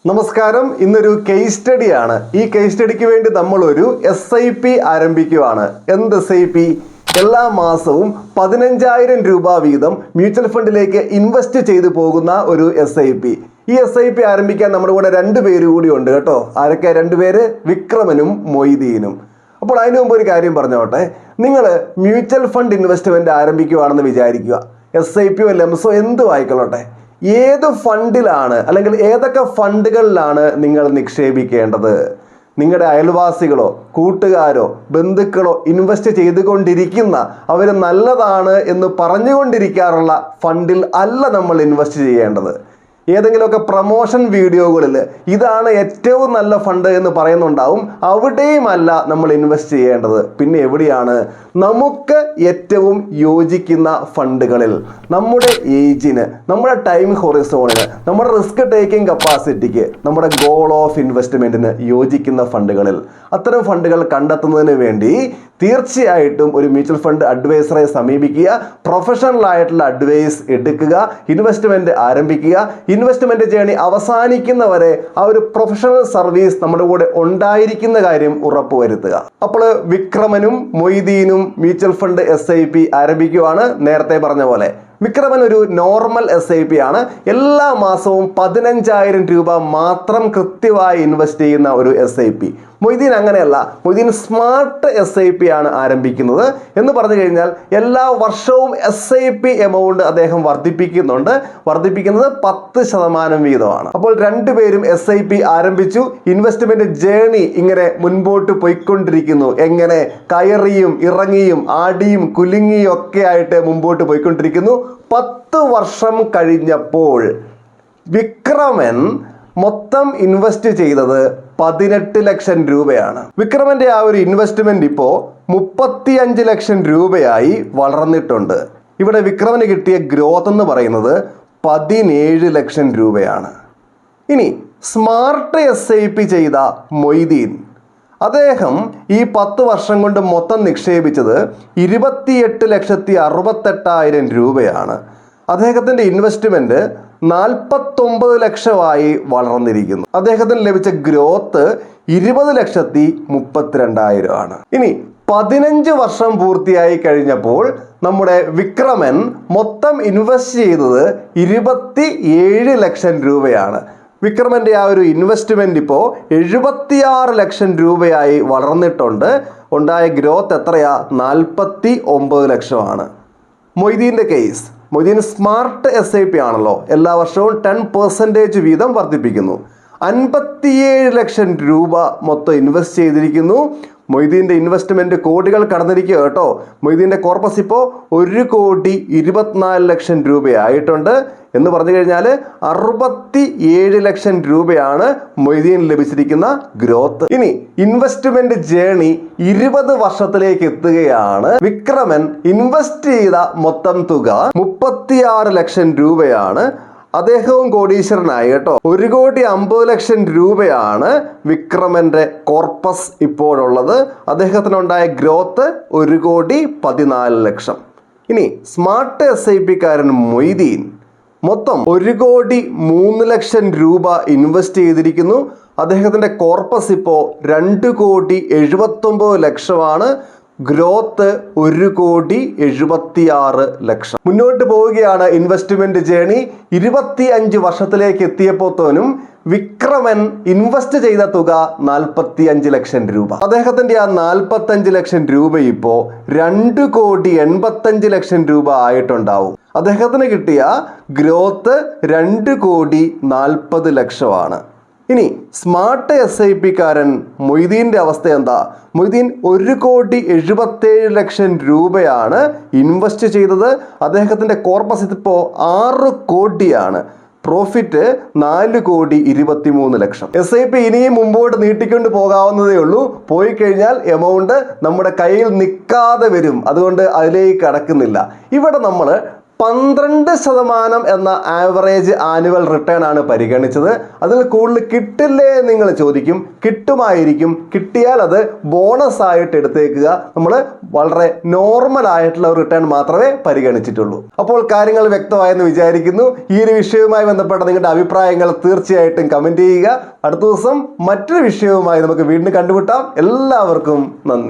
നമസ്കാരം. ഇന്നൊരു കേസ് സ്റ്റഡിയാണ്. ഈ കേസ് സ്റ്റഡിക്ക് വേണ്ടി നമ്മളൊരു SIP ആരംഭിക്കുകയാണ്. എന്ത് SIP? എല്ലാ മാസവും 15,000 രൂപ വീതം മ്യൂച്വൽ ഫണ്ടിലേക്ക് ഇൻവെസ്റ്റ് ചെയ്തു പോകുന്ന ഒരു SIP. ഈ SIP ആരംഭിക്കാൻ നമ്മുടെ കൂടെ 2 പേര് കൂടി ഉണ്ട് കേട്ടോ. ആരൊക്കെ 2 പേര്? വിക്രമനും മൊയ്തീനും. അപ്പോൾ അതിനു മുമ്പ് ഒരു കാര്യം പറഞ്ഞോട്ടെ. നിങ്ങൾ മ്യൂച്വൽ ഫണ്ട് ഇൻവെസ്റ്റ്മെന്റ് ആരംഭിക്കുകയാണെന്ന് വിചാരിക്കുക. SIP ലെംസോ എന്ത് വായിക്കൊള്ളട്ടെ. ഏത് ഫണ്ടിലാണ് അല്ലെങ്കിൽ ഏതൊക്കെ ഫണ്ടുകളിലാണ് നിങ്ങൾ നിക്ഷേപിക്കേണ്ടത്? നിങ്ങളുടെ അയൽവാസികളോ കൂട്ടുകാരോ ബന്ധുക്കളോ ഇൻവെസ്റ്റ് ചെയ്തുകൊണ്ടിരിക്കുന്ന അവർ നല്ലതാണ് എന്ന് പറഞ്ഞുകൊണ്ടിരിക്കാറുള്ള ഫണ്ടിൽ അല്ല നമ്മൾ ഇൻവെസ്റ്റ് ചെയ്യേണ്ടത്. ഏതെങ്കിലുമൊക്കെ പ്രൊമോഷൻ വീഡിയോകളിൽ ഇതാണ് ഏറ്റവും നല്ല ഫണ്ട് എന്ന് പറയുന്നുണ്ടാവും. അവിടെയുമല്ല നമ്മൾ ഇൻവെസ്റ്റ് ചെയ്യേണ്ടത്. പിന്നെ എവിടെയാണ്? നമുക്ക് ഏറ്റവും യോജിക്കുന്ന ഫണ്ടുകളിൽ, നമ്മുടെ ഏജിന്, നമ്മുടെ ടൈം ഹൊറിസോണിന്, നമ്മുടെ റിസ്ക് ടേക്കിംഗ് കപ്പാസിറ്റിക്ക്, നമ്മുടെ ഗോൾ ഓഫ് ഇൻവെസ്റ്റ്മെന്റിന് യോജിക്കുന്ന ഫണ്ടുകളിൽ. അത്തരം ഫണ്ടുകൾ കണ്ടെത്തുന്നതിന് വേണ്ടി തീർച്ചയായിട്ടും ഒരു മ്യൂച്വൽ ഫണ്ട് അഡ്വൈസറെ സമീപിക്കുക. പ്രൊഫഷണൽ ആയിട്ടുള്ള അഡ്വൈസ് എടുക്കുക. ഇൻവെസ്റ്റ്മെന്റ് ആരംഭിക്കുക. ഇൻവെസ്റ്റ്മെന്റ് ജേണി അവസാനിക്കുന്നവരെ ആ ഒരു പ്രൊഫഷണൽ സർവീസ് നമ്മുടെ കൂടെ ഉണ്ടായിരിക്കുന്ന കാര്യം ഉറപ്പുവരുത്തുക. അപ്പോൾ വിക്രമനും മൊയ്തീനും മ്യൂച്വൽ ഫണ്ട് SIP ആരംഭിക്കുകയാണ്. നേരത്തെ പറഞ്ഞ പോലെ വിക്രമൻ ഒരു നോർമൽ SIP ആണ്. എല്ലാ മാസവും 15,000 രൂപ മാത്രം കൃത്യമായി ഇൻവെസ്റ്റ് ചെയ്യുന്ന ഒരു SIP. മൊയ്തീൻ അങ്ങനെയല്ല. മൊയ്തീൻ സ്മാർട്ട് SIP ആണ് ആരംഭിക്കുന്നത്. എന്ന് പറഞ്ഞു കഴിഞ്ഞാൽ എല്ലാ വർഷവും SIP എമൗണ്ട് അദ്ദേഹം വർദ്ധിപ്പിക്കുന്നുണ്ട്. വർദ്ധിപ്പിക്കുന്നത് 10% വീതമാണ്. അപ്പോൾ 2 പേരും SIP ആരംഭിച്ചു. ഇൻവെസ്റ്റ്മെന്റ് ജേണി ഇങ്ങനെ മുൻപോട്ട് പോയിക്കൊണ്ടിരിക്കുന്നു. എങ്ങനെ? കയറിയും ഇറങ്ങിയും ആടിയും കുലുങ്ങിയും ഒക്കെ ആയിട്ട് മുമ്പോട്ട് പോയിക്കൊണ്ടിരിക്കുന്നു. 10 വർഷം കഴിഞ്ഞപ്പോൾ വിക്രമൻ മൊത്തം ഇൻവെസ്റ്റ് ചെയ്തത് 18 ലക്ഷം രൂപയാണ്. വിക്രമന്റെ ആ ഒരു ഇൻവെസ്റ്റ്മെന്റ് ഇപ്പോ 35 ലക്ഷം രൂപയായി വളർന്നിട്ടുണ്ട്. ഇവിടെ വിക്രമന് കിട്ടിയ ഗ്രോത്ത് എന്ന് പറയുന്നത് 17 ലക്ഷം രൂപയാണ്. ഇനി സ്മാർട്ട് SIP ചെയ്ത മൊയ്തീൻ, അദ്ദേഹം ഈ 10 വർഷം കൊണ്ട് മൊത്തം നിക്ഷേപിച്ചത് 28,68,000 രൂപയാണ്. അദ്ദേഹത്തിന്റെ ഇൻവെസ്റ്റ്മെന്റ് 49 ലക്ഷമായി വളർന്നിരിക്കുന്നു. അദ്ദേഹത്തിന് ലഭിച്ച ഗ്രോത്ത് 20,32,000 ആണ്. ഇനി 15 വർഷം പൂർത്തിയായി കഴിഞ്ഞപ്പോൾ നമ്മുടെ വിക്രമൻ മൊത്തം ഇൻവെസ്റ്റ് ചെയ്തത് 27 ലക്ഷം രൂപയാണ്. വിക്രമന്റെ ആ ഒരു ഇൻവെസ്റ്റ്മെന്റ് ഇപ്പോൾ 76 ലക്ഷം രൂപയായി വളർന്നിട്ടുണ്ട്. ഉണ്ടായ ഗ്രോത്ത് എത്രയാ? 49 ലക്ഷമാണ്. മൊയ്തീൻ്റെ കേസ്, മൊയ്തീൻ സ്മാർട്ട് SIP ആണല്ലോ. എല്ലാ വർഷവും 10% വീതം വർദ്ധിപ്പിക്കുന്നു. 57 ലക്ഷം രൂപ മൊത്തം ഇൻവെസ്റ്റ് ചെയ്തിരിക്കുന്നു. മൊയ്തീൻ്റെ ഇൻവെസ്റ്റ്മെന്റ് കോടികൾ കടന്നിരിക്കുക കേട്ടോ. മൊയ്തീൻ്റെ കോർപ്പസ് ഇപ്പോൾ 1,24 ലക്ഷം രൂപയായിട്ടുണ്ട്. എന്ന് പറഞ്ഞു കഴിഞ്ഞാൽ 67 ലക്ഷം രൂപയാണ് മൊയ്തീൻ ലഭിച്ചിരിക്കുന്ന ഗ്രോത്ത്. ഇനി ഇൻവെസ്റ്റ്മെന്റ് ജേണി 20 വർഷത്തിലേക്ക് എത്തുകയാണ്. വിക്രമൻ ഇൻവെസ്റ്റ് ചെയ്ത മൊത്തം തുക 36 ലക്ഷം രൂപയാണ്. അദ്ദേഹവും കോടീശ്വരനായി കേട്ടോ. 1,50,00,000 രൂപയാണ് വിക്രമന്റെ കോർപ്പസ് ഇപ്പോഴുള്ളത്. അദ്ദേഹത്തിനുണ്ടായ ഗ്രോത്ത് 1,14,00,000. ഇനി സ്മാർട്ട് SIP കാരൻ മൊയ്തീൻ മൊത്തം 1,03,00,000 രൂപ ഇൻവെസ്റ്റ് ചെയ്തിരിക്കുന്നു. അദ്ദേഹത്തിന്റെ കോർപ്പസ് ഇപ്പോൾ 2,79,00,000. ഗ്രോത്ത് 1,76,00,000. മുന്നോട്ട് പോവുകയാണ് ഇൻവെസ്റ്റ്മെന്റ് ജേണി. 25 വർഷത്തിലേക്ക് എത്തിയപ്പോഴത്തേനും വിക്രമൻ ഇൻവെസ്റ്റ് ചെയ്ത തുക 45 ലക്ഷം രൂപ. അദ്ദേഹത്തിന്റെ ആ 45 ലക്ഷം രൂപ ഇപ്പോൾ 2,85,00,000 രൂപ ആയിട്ടുണ്ടാവും. അദ്ദേഹത്തിന് കിട്ടിയ ഗ്രോത്ത് 2,40,00,000 ഇനി സ്മാർട്ട് SIP കാരൻ മൊയ്തീൻ്റെ അവസ്ഥ എന്താ? മൊയ്തീൻ 1,77,00,000 രൂപയാണ് ഇൻവെസ്റ്റ് ചെയ്തത്. അദ്ദേഹത്തിന്റെ കോർപ്പസ് ഇപ്പോൾ 6 കോടിയാണ്. പ്രോഫിറ്റ് 4,23,00,000. SIP ഇനിയും മുമ്പോട്ട് നീട്ടിക്കൊണ്ട് പോകാവുന്നതേ ഉള്ളൂ. പോയി കഴിഞ്ഞാൽ എമൗണ്ട് നമ്മുടെ കയ്യിൽ നിൽക്കാതെ വരും. അതുകൊണ്ട് അതിലേക്ക് കടക്കുന്നില്ല. ഇവിടെ നമ്മൾ 12% എന്ന ആവറേജ് ആനുവൽ റിട്ടേൺ ആണ് പരിഗണിച്ചത്. അതിൽ കൂടുതൽ കിട്ടില്ലേ എന്ന് നിങ്ങൾ ചോദിക്കും. കിട്ടുമായിരിക്കും. കിട്ടിയാൽ അത് ബോണസ് ആയിട്ട് എടുത്തേക്കുക. നമ്മൾ വളരെ നോർമൽ ആയിട്ടുള്ള ഒരു റിട്ടേൺ മാത്രമേ പരിഗണിച്ചിട്ടുള്ളൂ. അപ്പോൾ കാര്യങ്ങൾ വ്യക്തമായെന്ന് വിചാരിക്കുന്നു. ഈ ഒരു വിഷയവുമായി ബന്ധപ്പെട്ട നിങ്ങളുടെ അഭിപ്രായങ്ങൾ തീർച്ചയായിട്ടും കമന്റ് ചെയ്യുക. അടുത്ത ദിവസം മറ്റൊരു വിഷയവുമായി നമുക്ക് വീണ്ടും കണ്ടുമുട്ടാം. എല്ലാവർക്കും നന്ദി.